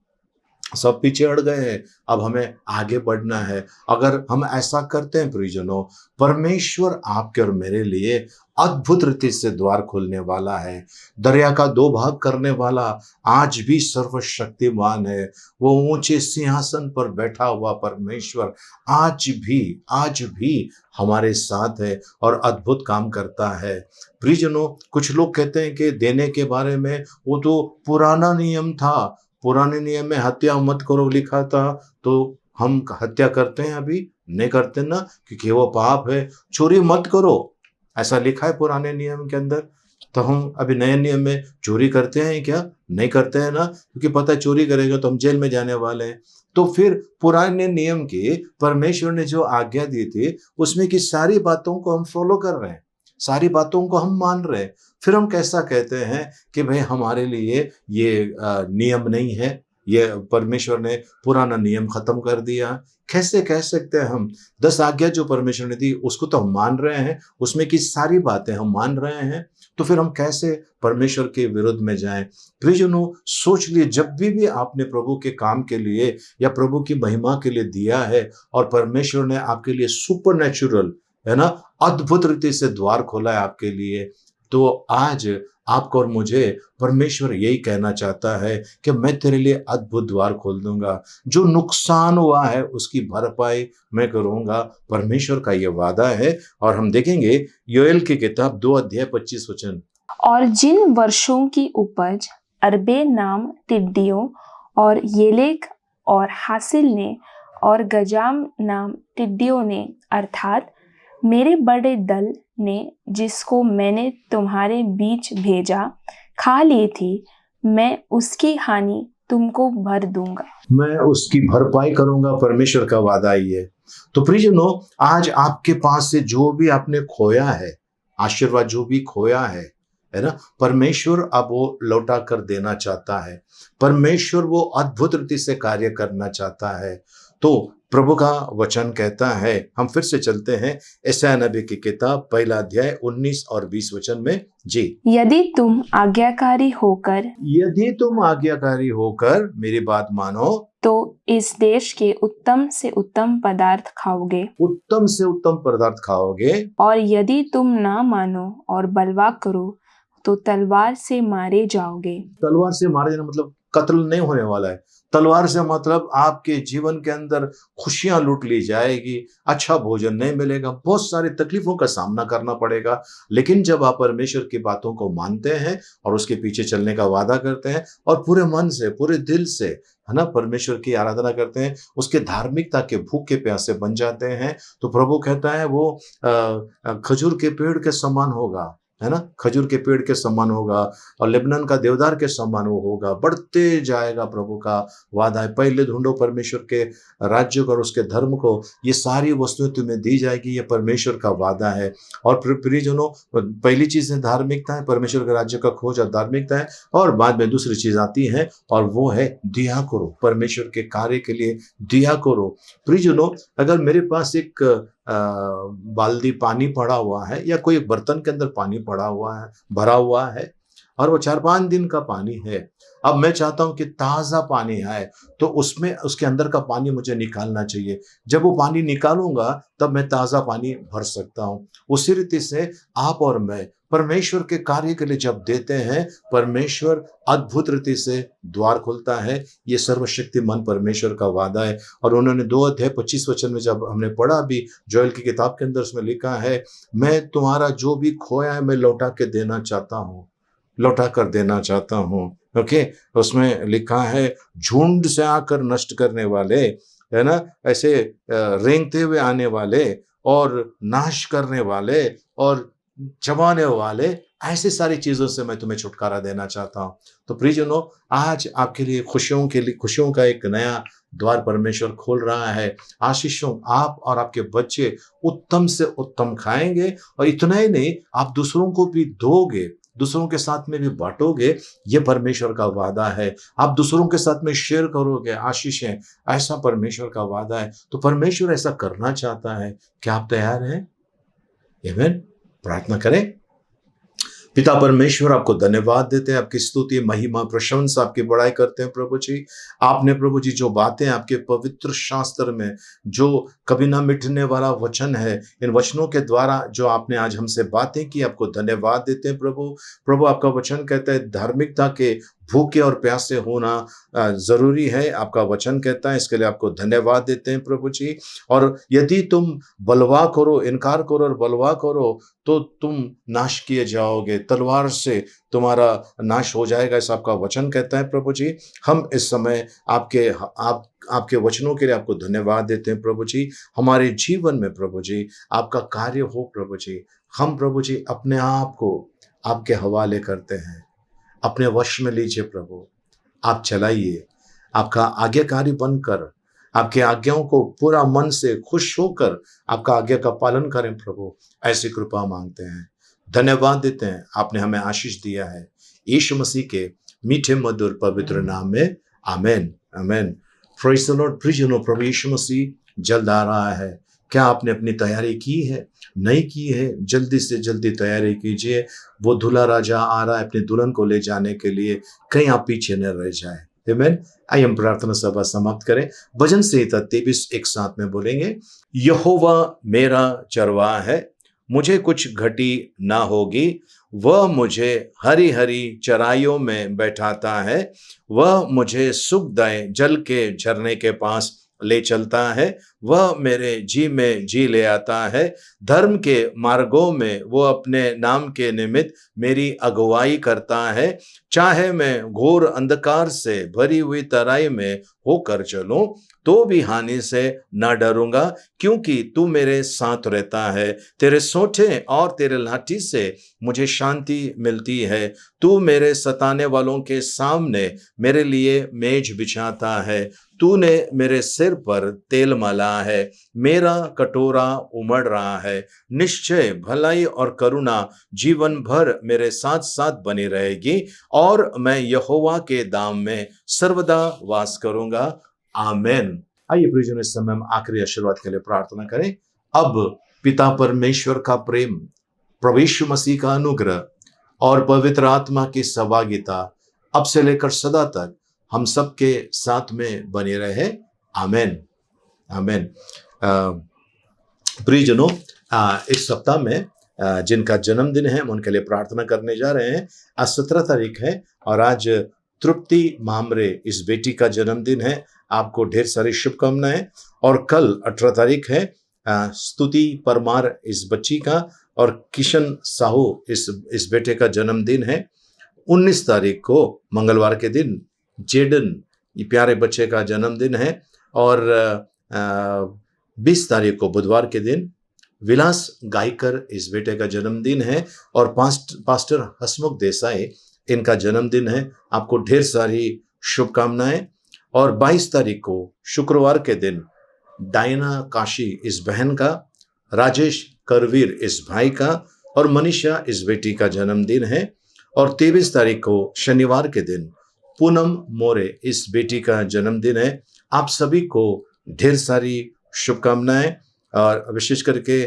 सब पीछे हट गए हैं। अब हमें आगे बढ़ना है। अगर हम ऐसा करते हैं प्रियजनों, परमेश्वर आपके और मेरे लिए अद्भुत रीति से द्वार खोलने वाला है। दरिया का 2 भाग करने वाला आज भी सर्वशक्तिमान है। वो ऊंचे सिंहासन पर बैठा हुआ परमेश्वर आज भी हमारे साथ है और अद्भुत काम करता है। प्रियजनों, कुछ लोग कहते हैं कि देने के बारे में वो तो पुराना नियम था, पुराने नियम में हत्या मत करो लिखा था, तो हम हत्या करते हैं अभी? नहीं करते ना, क्योंकि वो पाप है। चोरी मत करो, ऐसा लिखा है पुराने नियम के अंदर। तो हम अभी नए नियम में चोरी करते हैं क्या? नहीं करते हैं ना, क्योंकि पता है चोरी करेंगे तो हम जेल में जाने वाले हैं। तो फिर पुराने नियम की परमेश्वर ने जो आज्ञा दी थी, उसमें की सारी बातों को हम फॉलो कर रहे हैं, सारी बातों को हम मान रहे हैं। फिर हम कैसा कहते हैं कि भाई हमारे लिए ये नियम नहीं है, ये परमेश्वर ने पुराना नियम खत्म कर दिया। कैसे कह सकते हैं हम? 10 आज्ञा जो परमेश्वर ने दी उसको तो हम मान रहे हैं, उसमें की सारी बातें हम मान रहे हैं, तो फिर हम कैसे परमेश्वर के विरुद्ध में जाएं? प्रियजनों, सोच लिए, जब भी आपने प्रभु के काम के लिए या प्रभु की महिमा के लिए दिया है और परमेश्वर ने आपके लिए सुपरनैचुरल, है ना, अद्भुत रीति से द्वार खोला है आपके लिए, तो आज आपको और मुझे परमेश्वर यही कहना चाहता है कि मैं तेरे लिए अद्भुत द्वार खोल दूंगा। जो नुकसान हुआ है उसकी भरपाई मैं करूंगा। परमेश्वर का ये वादा है। और हम देखेंगे योएल की किताब 2 अध्याय 25 वचन। और जिन वर्षों की उपज अरबे नाम टिड्डियों और येलेक और हासिल ने और गजाम नाम टिड्डियों ने, अर्थात मेरे बड़े दल ने, जिसको मैंने तुम्हारे बीच भेजा, खा ली थी, मैं उसकी हानि तुमको भर दूंगा। मैं उसकी भरपाई करूंगा। परमेश्वर का वादा ही है। तो प्रियजनों, आज आपके पास से जो भी आपने खोया है, आशीर्वाद जो भी खोया है ना, परमेश्वर अब वो लौटा कर देना चाहता है। परमेश्वर वो अद्भुत रीति से कार्य करना चाहता है। तो प्रभु का वचन कहता है, हम फिर से चलते हैं यशायाह नबी की किताब 1 अध्याय 19 और 20 वचन में। जी, यदि तुम आज्ञाकारी होकर मेरी बात मानो, तो इस देश के उत्तम से उत्तम पदार्थ खाओगे। उत्तम से उत्तम पदार्थ खाओगे। और यदि तुम ना मानो और बलवा करो तो तलवार से मारे जाओगे। तलवार से मारे जाना मतलब कत्ल नहीं होने वाला है। तलवार से मतलब आपके जीवन के अंदर खुशियां लूट ली जाएगी, अच्छा भोजन नहीं मिलेगा, बहुत सारी तकलीफों का सामना करना पड़ेगा। लेकिन जब आप परमेश्वर की बातों को मानते हैं और उसके पीछे चलने का वादा करते हैं और पूरे मन से, पूरे दिल से, है ना, परमेश्वर की आराधना करते हैं, उसके धार्मिकता के भूखे प्यासे बन जाते हैं, तो प्रभु कहता है वो खजूर के पेड़ के समान होगा, है ना, खजूर के पेड़ के समान होगा और लेबनान का देवदार के समान वो होगा, बढ़ते जाएगा। प्रभु का वादा है, पहले ढूंढो परमेश्वर के राज्य को और उसके धर्म को, ये सारी वस्तुएं तुम्हें दी जाएगी। ये परमेश्वर का वादा है। और प्रियजनों, पहली चीज है धार्मिकता है, परमेश्वर के राज्य का खोज और धार्मिकता है, और बाद में दूसरी चीज आती है और वो है दिया करो, परमेश्वर के कार्य के लिए दिया करो। प्रियजनों, अगर मेरे पास एक बाल्टी पानी पड़ा हुआ है या कोई बर्तन के अंदर पानी पड़ा हुआ है, भरा हुआ है, और वो 4-5 दिन का पानी है, अब मैं चाहता हूं कि ताजा पानी आए, तो उसमें उसके अंदर का पानी मुझे निकालना चाहिए। जब वो पानी निकालूंगा तब मैं ताजा पानी भर सकता हूं। उसी रीति से आप और मैं परमेश्वर के कार्य के लिए जब देते हैं, परमेश्वर अद्भुत रीति से द्वार खोलता है। ये सर्वशक्तिमान परमेश्वर का वादा है। और उन्होंने 2 अध्याय 25 वचन में जब हमने पढ़ा भी जोएल की किताब के अंदर, उसमें लिखा है, मैं तुम्हारा जो भी खोया है मैं लौटा के देना चाहता हूँ, लौटा कर देना चाहता हूँ। ओके, उसमें लिखा है, झुंड से आकर नष्ट करने वाले, है ना, ऐसे रेंगते हुए आने वाले और नाश करने वाले और चबाने वाले, ऐसी सारी चीजों से मैं तुम्हें छुटकारा देना चाहता हूं। तो प्रियजनों, आज आपके लिए खुशियों का एक नया द्वार परमेश्वर खोल रहा है। आशीषों, आप और आपके बच्चे उत्तम से उत्तम खाएंगे, और इतना ही नहीं, आप दूसरों को भी दोगे, दूसरों के साथ में भी बांटोगे। ये परमेश्वर का वादा है। आप दूसरों के साथ में शेयर करोगे आशीषें, ऐसा परमेश्वर का वादा है। तो परमेश्वर ऐसा करना चाहता है। क्या आप तैयार हैं? आमीन। प्रार्थना करें। पिता परमेश्वर, आपको धन्यवाद देते हैं, आपकी स्तुति, महिमा, प्रशंसा, आपकी बड़ाई करते हैं प्रभु जी। आपने प्रभु जी जो बातें आपके पवित्र शास्त्र में, जो कभी ना मिटने वाला वचन है, इन वचनों के द्वारा जो आपने आज हमसे बातें की, आपको धन्यवाद देते हैं प्रभु। प्रभु, आपका वचन कहता है धार्मिकता के भूखे और प्यासे होना जरूरी है, आपका वचन कहता है। इसके लिए आपको धन्यवाद देते हैं प्रभु जी। और यदि तुम बलवा करो, इनकार करो और बलवा करो, तो तुम नाश किए जाओगे, तलवार से तुम्हारा नाश हो जाएगा, ऐसा आपका वचन कहता है प्रभु जी। हम इस समय आप आपके वचनों के लिए आपको धन्यवाद देते हैं प्रभु जी। हमारे जीवन में प्रभु जी आपका कार्य हो प्रभु जी। हम प्रभु जी अपने आप को आपके हवाले करते हैं, अपने वश में लीजिए प्रभु। आप चलाइए, आपका आज्ञाकारी बनकर, आपके आज्ञाओं को पूरा मन से खुश होकर आपका आज्ञा का पालन करें प्रभु। ऐसी कृपा मांगते हैं, धन्यवाद देते हैं, आपने हमें आशीष दिया है। यीशु मसीह के मीठे मधुर पवित्र नाम में amen, amen. Praise the Lord. प्रियजनों, प्रभु यीशु मसीह जल्द आ रहा है। क्या आपने अपनी तैयारी की है? नहीं की है, जल्दी से जल्दी तैयारी कीजिए। वो दूल्हा राजा आ रहा है अपनी दुल्हन को ले जाने के लिए, कहीं आप पीछे न रह जाए। आमीन। आइए हम प्रार्थना सभा समाप्त करें। भजन संहिता 23 एक साथ में बोलेंगे। यहोवा मेरा चरवाहा है, मुझे कुछ घटी ना होगी। वह मुझे हरी हरी चराइयों में बैठाता है। वह मुझे सुखदायक जल के झरने के पास ले चलता है। वह मेरे जी में जी ले आता है। धर्म के मार्गों में वो अपने नाम के निमित्त मेरी अगुवाई करता है। चाहे मैं घोर अंधकार से भरी हुई तराई में होकर चलूं तो भी हानि से न डरूंगा, क्योंकि तू मेरे साथ रहता है। तेरे सोंठे और तेरे लाठी से मुझे शांति मिलती है। तू मेरे सताने वालों के सामने मेरे लिए मेज बिछाता है। तूने मेरे सिर पर तेल मला है। मेरा कटोरा उमड़ रहा है। निश्चय भलाई और करुणा जीवन भर मेरे साथ साथ बनी रहेगी, और मैं यहोवा के धाम में सर्वदा वास करूंगा। आमेन। आइए प्रियजनों, इस समय हम आखिरी आशीर्वाद के लिए प्रार्थना करें। अब पिता परमेश्वर का प्रेम, प्रभु यीशु मसीह का अनुग्रह और पवित्र आत्मा की सहभागिता अब से लेकर सदा तक हम सबके साथ में बने रहे। आमेन, आमेन। प्रियजनों, इस सप्ताह में जिनका जन्मदिन है हम उनके लिए प्रार्थना करने जा रहे हैं। आज 17 तारीख है और आज तृप्ति मामरे इस बेटी का जन्मदिन है। आपको ढेर सारी शुभकामनाएं। और कल 18 तारीख है स्तुति परमार इस बच्ची का, और किशन साहू इस बेटे का जन्मदिन है। 19 तारीख को मंगलवार के दिन जेडन ये प्यारे बच्चे का जन्मदिन है, और 20 तारीख को बुधवार के दिन विलास गायकर इस बेटे का जन्मदिन है, और पास्टर हसमुख देसाई इनका जन्मदिन है। आपको ढेर सारी शुभकामनाएं। और 22 तारीख को शुक्रवार के दिन डायना काशी इस बहन का, राजेश करवीर इस भाई का, और मनीषा इस बेटी का जन्मदिन है। और 23 तारीख को शनिवार के दिन पूनम मोरे इस बेटी का जन्मदिन है। आप सभी को ढेर सारी शुभकामनाएं, और विशेष करके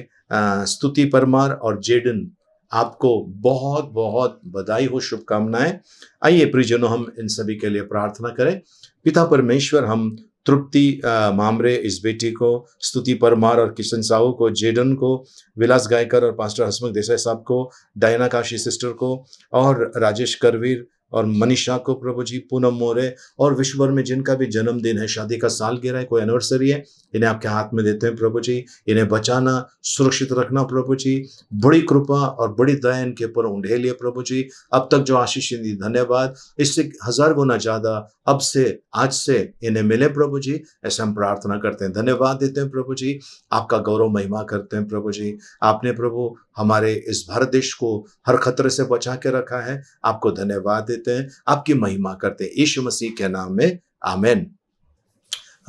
स्तुति परमार और जेडन, आपको बहुत बहुत बधाई हो, शुभकामनाएं। आइए प्रियजनों, हम इन सभी के लिए प्रार्थना करें। पिता परमेश्वर, हम तृप्ति मामरे इस बेटी को, स्तुति परमार और किशन साहू को, जेडन को, विलास गायकर और पास्टर हसमुख देसाई साहब को, डायना काशी सिस्टर को, और राजेश करवीर और मनीषा को प्रभु जी, पूनम मोरे, और विश्व भर में जिनका भी जन्मदिन है, शादी का सालगिरह है, कोई एनिवर्सरी है, इन्हें आपके हाथ में देते हैं प्रभु जी। इन्हें बचाना, सुरक्षित रखना प्रभु जी। बड़ी कृपा और बड़ी दया इनके ऊपर उंडेलिए प्रभु जी। अब तक जो आशीष दी, धन्यवाद। इससे 1000 गुना ज्यादा अब से, आज से इन्हें मिले प्रभु जी, ऐसा हम प्रार्थना करते हैं। धन्यवाद देते हैं प्रभु जी। आपका गौरव महिमा करते हैं प्रभु जी। आपने प्रभु हमारे इस भारत देश को हर खतरे से बचा के रखा है। आपको धन्यवाद देते हैं, आपकी महिमा करते हैं, यीशु मसीह के नाम में amen,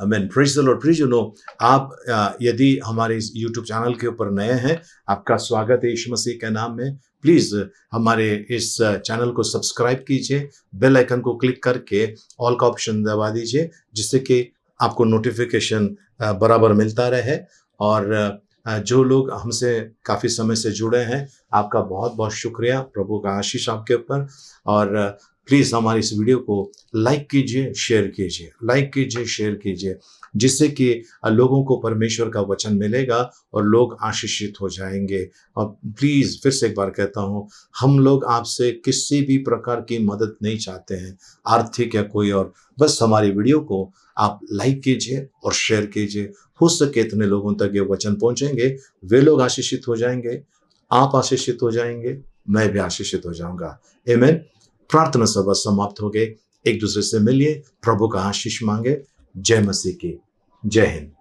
amen. Praise the Lord. प्रियजनों, आप यदि हमारे इस YouTube चैनल के ऊपर नए हैं, आपका स्वागत है यीशु मसीह के नाम में। प्लीज हमारे इस चैनल को सब्सक्राइब कीजिए, बेल आइकन को क्लिक करके ऑल का ऑप्शन दबा दीजिए, जिससे कि आपको नोटिफिकेशन बराबर मिलता रहे। और जो लोग हमसे काफ़ी समय से जुड़े हैं, आपका बहुत बहुत शुक्रिया, प्रभु का आशीष आपके ऊपर। और प्लीज़ हमारी इस वीडियो को लाइक कीजिए, शेयर कीजिए, लाइक कीजिए, शेयर कीजिए, जिससे कि लोगों को परमेश्वर का वचन मिलेगा और लोग आशीषित हो जाएंगे। और प्लीज़ फिर से एक बार कहता हूँ, हम लोग आपसे किसी भी प्रकार की मदद नहीं चाहते हैं, आर्थिक या कोई और। बस हमारी वीडियो को आप लाइक कीजिए और शेयर कीजिए। हो सके इतने लोगों तक ये वचन पहुंचेंगे, वे लोग आशीषित हो जाएंगे, आप आशीषित हो जाएंगे, मैं भी आशीषित हो जाऊंगा। आमीन। प्रार्थना सभा समाप्त हो गए। एक दूसरे से मिलिए, प्रभु का आशीष मांगे। जय मसीह की। जय हिंद।